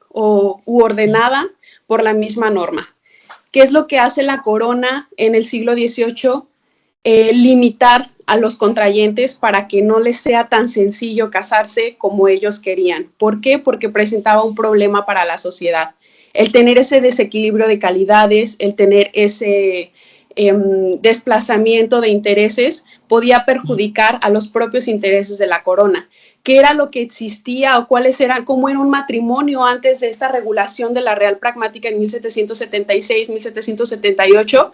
u ordenada por la misma norma. ¿Qué es lo que hace la corona en el siglo XVIII? Limitar a los contrayentes para que no les sea tan sencillo casarse como ellos querían. ¿Por qué? Porque presentaba un problema para la sociedad. El tener ese desequilibrio de calidades, el tener ese desplazamiento de intereses podía perjudicar a los propios intereses de la corona. ¿Qué era lo que existía o cómo era un matrimonio antes de esta regulación de la Real Pragmática en 1776, 1778?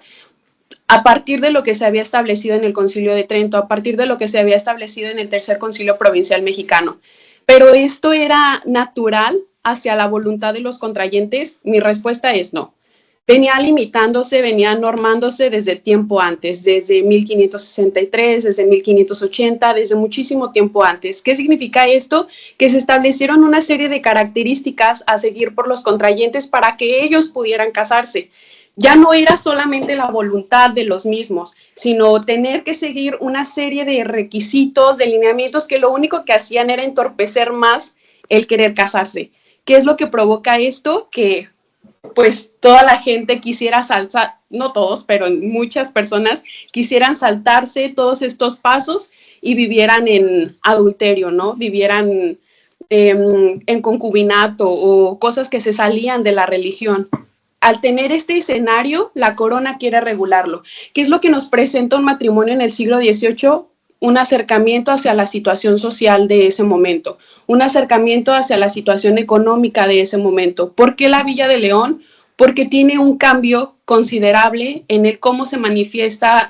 A partir de lo que se había establecido en el Concilio de Trento, a partir de lo que se había establecido en el Tercer Concilio Provincial Mexicano. Pero ¿esto era natural hacia la voluntad de los contrayentes? Mi respuesta es no. Venía limitándose, venía normándose desde tiempo antes, desde 1563, desde 1580, desde muchísimo tiempo antes. ¿Qué significa esto? Que se establecieron una serie de características a seguir por los contrayentes para que ellos pudieran casarse. Ya no era solamente la voluntad de los mismos, sino tener que seguir una serie de requisitos, de lineamientos que lo único que hacían era entorpecer más el querer casarse. ¿Qué es lo que provoca esto? Que pues toda la gente quisiera saltar, no todos, pero muchas personas quisieran saltarse todos estos pasos y vivieran en adulterio, ¿no? Vivieran en concubinato o cosas que se salían de la religión. Al tener este escenario, la corona quiere regularlo. ¿Qué es lo que nos presenta un matrimonio en el siglo XVIII? un acercamiento hacia la situación social de ese momento, un acercamiento hacia la situación económica de ese momento. ¿Por qué la Villa de León? Porque tiene un cambio considerable en el cómo se manifiesta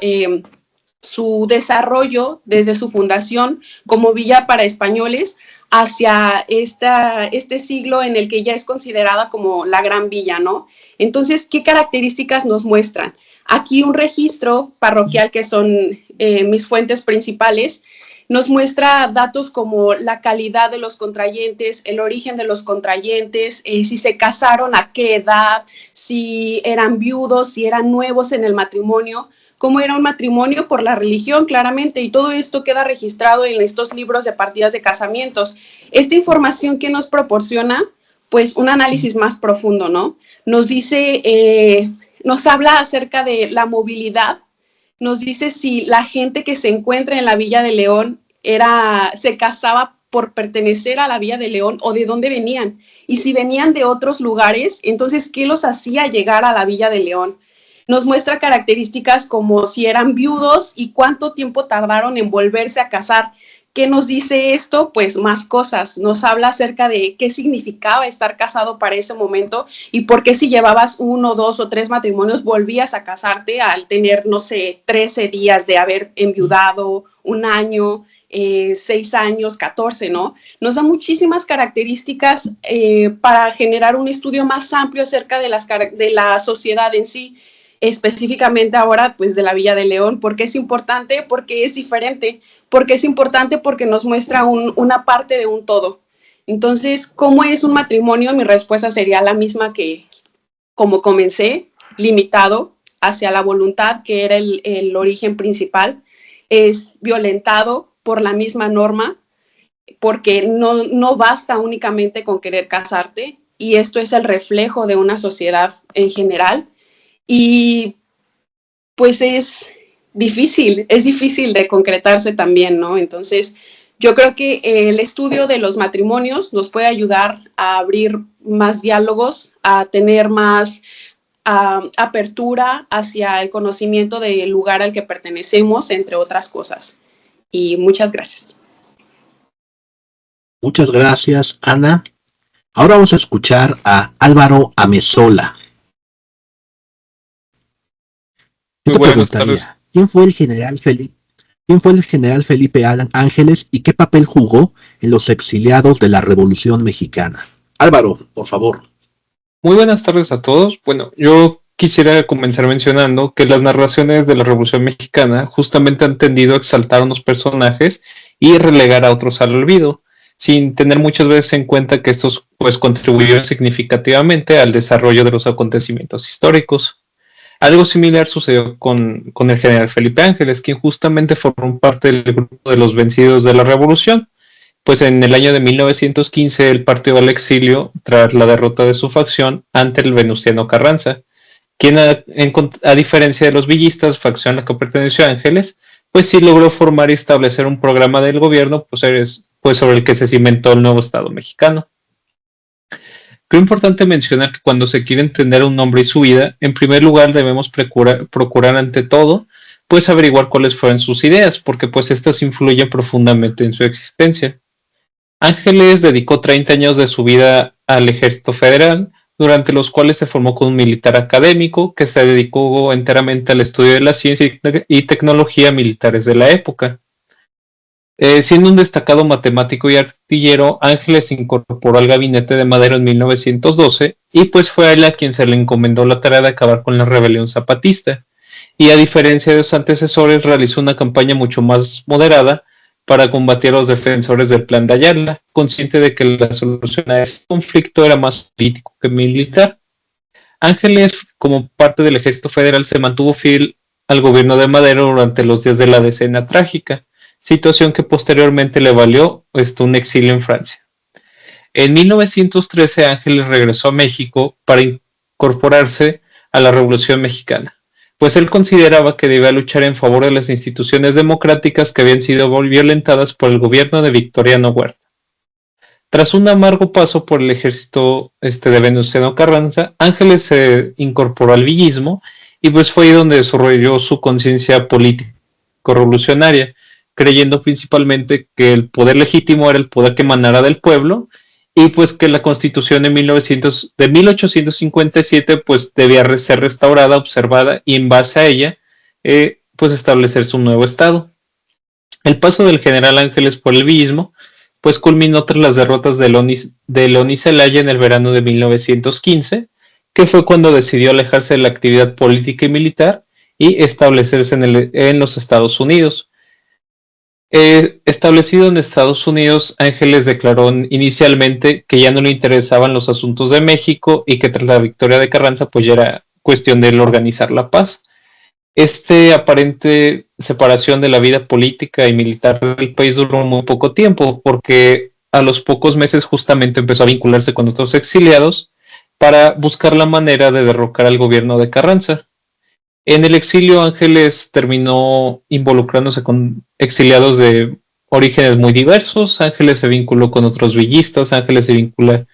su desarrollo desde su fundación como villa para españoles hacia este siglo en el que ya es considerada como la Gran Villa, ¿no? Entonces, ¿qué características nos muestran? Aquí un registro parroquial, que son mis fuentes principales, nos muestra datos como la calidad de los contrayentes, el origen de los contrayentes, si se casaron, a qué edad, si eran viudos, si eran nuevos en el matrimonio, cómo era un matrimonio por la religión, claramente, y todo esto queda registrado en estos libros de partidas de casamientos. Esta información que nos proporciona, pues, un análisis más profundo, ¿no? Nos dice, nos habla acerca de la movilidad, nos dice si la gente que se encuentra en la Villa de León se casaba por pertenecer a la Villa de León o de dónde venían. Y si venían de otros lugares, entonces, ¿qué los hacía llegar a la Villa de León? Nos muestra características como si eran viudos y cuánto tiempo tardaron en volverse a casar. ¿Qué nos dice esto? Pues más cosas. Nos habla acerca de qué significaba estar casado para ese momento y por qué si llevabas 1, 2 o 3 matrimonios volvías a casarte al tener, no sé, 13 días de haber enviudado, 1 año, 6 años, 14, ¿no? Nos da muchísimas características para generar un estudio más amplio acerca de la sociedad en sí. Específicamente ahora, pues, de la Villa de León. ¿Por qué es importante? Porque es diferente. Porque es importante porque nos muestra una parte de un todo. Entonces, ¿cómo es un matrimonio? Mi respuesta sería la misma que como comencé, limitado hacia la voluntad, que era el origen principal. Es violentado por la misma norma, porque no basta únicamente con querer casarte, y esto es el reflejo de una sociedad en general. Y pues es difícil de concretarse también, ¿no? Entonces, yo creo que el estudio de los matrimonios nos puede ayudar a abrir más diálogos, a tener más apertura hacia el conocimiento del lugar al que pertenecemos, entre otras cosas. Y muchas gracias. Muchas gracias, Ana. Ahora vamos a escuchar a Álvaro Amezola. Yo te preguntaría, ¿quién fue el general Felipe Ángeles y qué papel jugó en los exiliados de la Revolución Mexicana? Álvaro, por favor. Muy buenas tardes a todos. Bueno, yo quisiera comenzar mencionando que las narraciones de la Revolución Mexicana justamente han tendido a exaltar a unos personajes y relegar a otros al olvido, sin tener muchas veces en cuenta que estos pues contribuyeron significativamente al desarrollo de los acontecimientos históricos. Algo similar sucedió con el general Felipe Ángeles, quien justamente formó parte del grupo de los vencidos de la Revolución, pues en el año de 1915 él partió al exilio tras la derrota de su facción ante el Venustiano Carranza, quien a diferencia de los villistas, facción a la que perteneció Ángeles, pues sí logró formar y establecer un programa del gobierno pues sobre el que se cimentó el nuevo Estado mexicano. Creo importante mencionar que cuando se quiere entender a un hombre y su vida, en primer lugar debemos procurar ante todo, pues averiguar cuáles fueron sus ideas, porque pues estas influyen profundamente en su existencia. Ángeles dedicó 30 años de su vida al Ejército Federal, durante los cuales se formó como un militar académico que se dedicó enteramente al estudio de la ciencia y tecnología militares de la época. Siendo un destacado matemático y artillero, Ángeles se incorporó al gabinete de Madero en 1912 y pues fue a él a quien se le encomendó la tarea de acabar con la rebelión zapatista, y a diferencia de sus antecesores realizó una campaña mucho más moderada para combatir a los defensores del Plan de Ayala, consciente de que la solución a ese conflicto era más político que militar. Ángeles, como parte del Ejército Federal, se mantuvo fiel al gobierno de Madero durante los días de la Decena Trágica, situación que posteriormente le valió un exilio en Francia. En 1913 Ángeles regresó a México para incorporarse a la Revolución Mexicana, pues él consideraba que debía luchar en favor de las instituciones democráticas que habían sido violentadas por el gobierno de Victoriano Huerta. Tras un amargo paso por el ejército de Venustiano Carranza, Ángeles se incorporó al villismo y pues fue ahí donde desarrolló su conciencia político-revolucionaria, creyendo principalmente que el poder legítimo era el poder que emanara del pueblo, y pues que la Constitución de 1857 pues debía ser restaurada, observada, y en base a ella pues establecerse un nuevo estado. El paso del general Ángeles por el villismo pues culminó tras las derrotas de León y Celaya en el verano de 1915, que fue cuando decidió alejarse de la actividad política y militar y establecerse en los Estados Unidos. Establecido en Estados Unidos, Ángeles declaró inicialmente que ya no le interesaban los asuntos de México y que tras la victoria de Carranza pues ya era cuestión de él organizar la paz. Aparente separación de la vida política y militar del país duró muy poco tiempo, porque a los pocos meses justamente empezó a vincularse con otros exiliados para buscar la manera de derrocar al gobierno de Carranza. En el exilio, Ángeles terminó involucrándose con exiliados de orígenes muy diversos. Ángeles se vinculó con otros villistas, Ángeles se vincula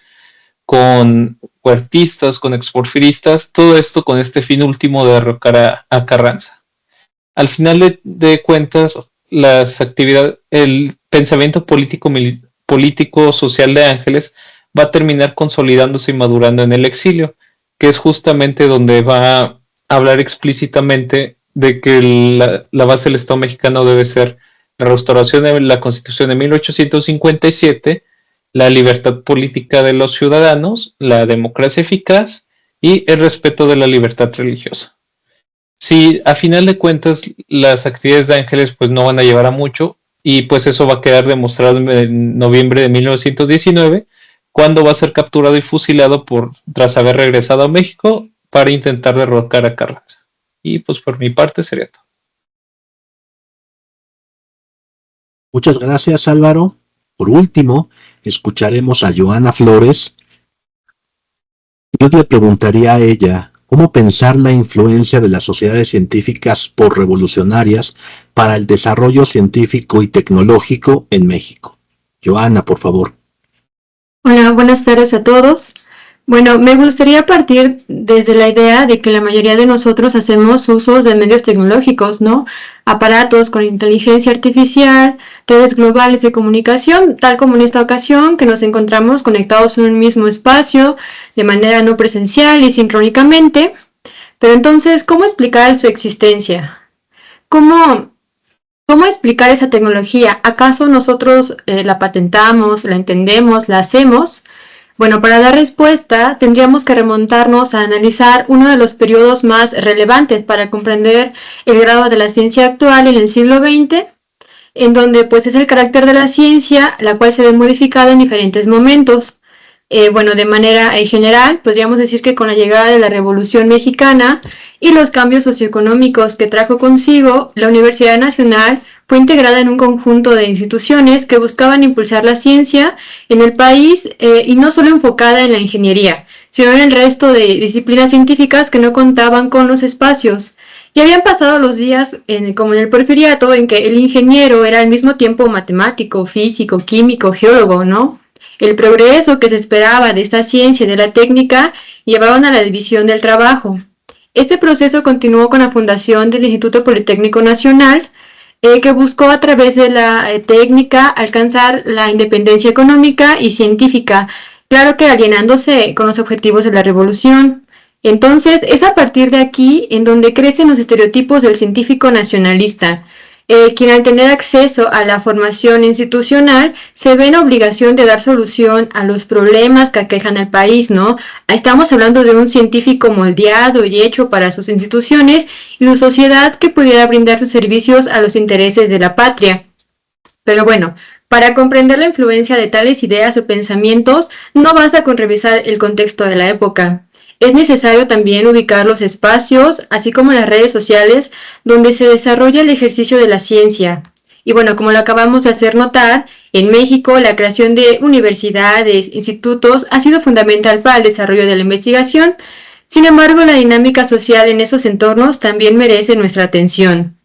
con huertistas, con exporfiristas, todo esto con este fin último de derrocar a Carranza. Al final de cuentas, el pensamiento político social de Ángeles va a terminar consolidándose y madurando en el exilio, que es justamente donde va a hablar explícitamente de que la base del Estado mexicano debe ser la restauración de la Constitución de 1857, la libertad política de los ciudadanos, la democracia eficaz y el respeto de la libertad religiosa. Si a final de cuentas las actividades de Ángeles pues no van a llevar a mucho, y pues eso va a quedar demostrado en noviembre de 1919, cuando va a ser capturado y fusilado tras haber regresado a México para intentar derrocar a Carranza. Y pues por mi parte sería todo. Muchas gracias, Álvaro. Por último, escucharemos a Joana Flores. Yo le preguntaría a ella cómo pensar la influencia de las sociedades científicas posrevolucionarias para el desarrollo científico y tecnológico en México. Joana, por favor. Hola, buenas tardes a todos. Bueno, me gustaría partir desde la idea de que la mayoría de nosotros hacemos usos de medios tecnológicos, ¿no? Aparatos con inteligencia artificial, redes globales de comunicación, tal como en esta ocasión que nos encontramos conectados en un mismo espacio de manera no presencial y sincrónicamente. Pero entonces, ¿cómo explicar su existencia? ¿Cómo explicar esa tecnología? ¿Acaso nosotros la patentamos, la entendemos, la hacemos? Bueno, para dar respuesta tendríamos que remontarnos a analizar uno de los periodos más relevantes para comprender el grado de la ciencia actual en el siglo XX, en donde pues es el carácter de la ciencia, la cual se ve modificada en diferentes momentos. Bueno, de manera general, podríamos decir que con la llegada de la Revolución Mexicana y los cambios socioeconómicos que trajo consigo, la Universidad Nacional fue integrada en un conjunto de instituciones que buscaban impulsar la ciencia en el país y no solo enfocada en la ingeniería, sino en el resto de disciplinas científicas que no contaban con los espacios. Ya habían pasado los días, como en el Porfiriato, en que el ingeniero era al mismo tiempo matemático, físico, químico, geólogo, ¿no? El progreso que se esperaba de esta ciencia y de la técnica llevaban a la división del trabajo. Este proceso continuó con la fundación del Instituto Politécnico Nacional, que buscó a través de la técnica alcanzar la independencia económica y científica, claro que alienándose con los objetivos de la revolución. Entonces, es a partir de aquí en donde crecen los estereotipos del científico nacionalista, quien al tener acceso a la formación institucional se ve en obligación de dar solución a los problemas que aquejan al país, ¿no? Estamos hablando de un científico moldeado y hecho para sus instituciones y su sociedad que pudiera brindar sus servicios a los intereses de la patria. Pero bueno, para comprender la influencia de tales ideas o pensamientos, no basta con revisar el contexto de la época. Es necesario también ubicar los espacios, así como las redes sociales, donde se desarrolla el ejercicio de la ciencia. Y bueno, como lo acabamos de hacer notar, en México la creación de universidades, institutos, ha sido fundamental para el desarrollo de la investigación. Sin embargo, la dinámica social en esos entornos también merece nuestra atención.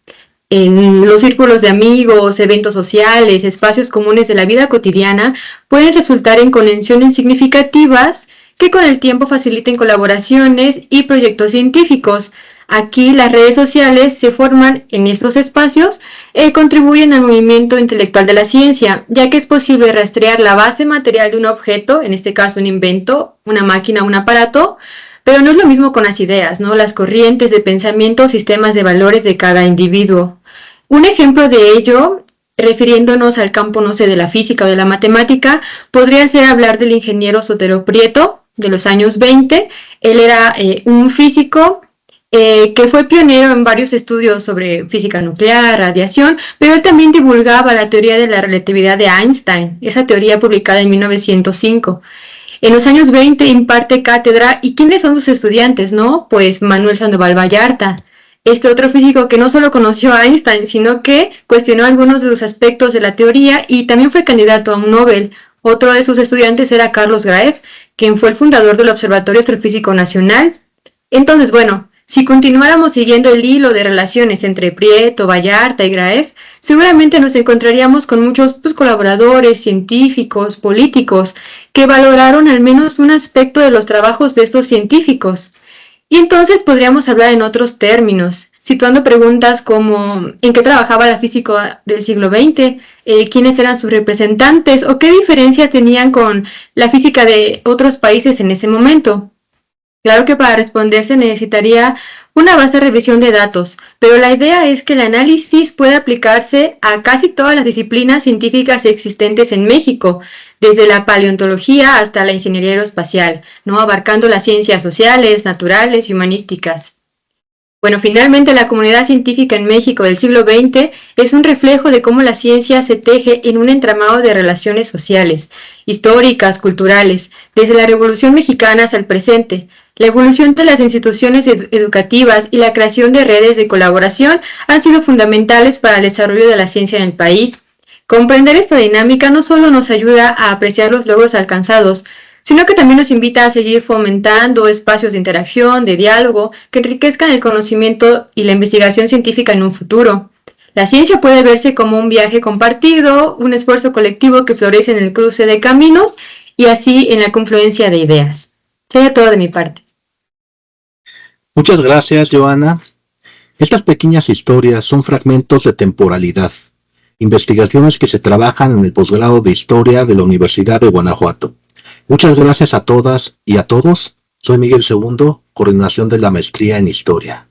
En los círculos de amigos, eventos sociales, espacios comunes de la vida cotidiana pueden resultar en conexiones significativas que con el tiempo faciliten colaboraciones y proyectos científicos. Aquí las redes sociales se forman en estos espacios y contribuyen al movimiento intelectual de la ciencia, ya que es posible rastrear la base material de un objeto, en este caso un invento, una máquina, un aparato, pero no es lo mismo con las ideas, ¿no? Las corrientes de pensamiento, sistemas de valores de cada individuo. Un ejemplo de ello, refiriéndonos al campo, no sé, de la física o de la matemática, podría ser hablar del ingeniero Sotero Prieto, de los años 20. Él era un físico que fue pionero en varios estudios sobre física nuclear, radiación, pero él también divulgaba la teoría de la relatividad de Einstein, esa teoría publicada en 1905. En los años 20 imparte cátedra. ¿Y quiénes son sus estudiantes, no? Pues Manuel Sandoval Vallarta, este otro físico que no solo conoció a Einstein, sino que cuestionó algunos de los aspectos de la teoría y también fue candidato a un Nobel. Otro de sus estudiantes era Carlos Graeff, quien fue el fundador del Observatorio Astrofísico Nacional. Entonces, bueno, si continuáramos siguiendo el hilo de relaciones entre Prieto, Vallarta y Graeff, seguramente nos encontraríamos con muchos colaboradores, científicos, políticos, que valoraron al menos un aspecto de los trabajos de estos científicos. Y entonces podríamos hablar en otros términos, situando preguntas como ¿en qué trabajaba la física del siglo XX? ¿Quiénes eran sus representantes? ¿O qué diferencia tenían con la física de otros países en ese momento? Claro que para responder se necesitaría una vasta revisión de datos, pero la idea es que el análisis puede aplicarse a casi todas las disciplinas científicas existentes en México, desde la paleontología hasta la ingeniería aeroespacial, ¿no? Abarcando las ciencias sociales, naturales y humanísticas. Bueno, finalmente la comunidad científica en México del siglo XX es un reflejo de cómo la ciencia se teje en un entramado de relaciones sociales, históricas, culturales, desde la Revolución Mexicana hasta el presente. La evolución de las instituciones educativas y la creación de redes de colaboración han sido fundamentales para el desarrollo de la ciencia en el país. Comprender esta dinámica no solo nos ayuda a apreciar los logros alcanzados, sino que también nos invita a seguir fomentando espacios de interacción, de diálogo, que enriquezcan el conocimiento y la investigación científica en un futuro. La ciencia puede verse como un viaje compartido, un esfuerzo colectivo que florece en el cruce de caminos y así en la confluencia de ideas. Sería todo de mi parte. Muchas gracias, Joana. Estas pequeñas historias son fragmentos de temporalidad, investigaciones que se trabajan en el posgrado de Historia de la Universidad de Guanajuato. Muchas gracias a todas y a todos. Soy Miguel Segundo, coordinación de la maestría en Historia.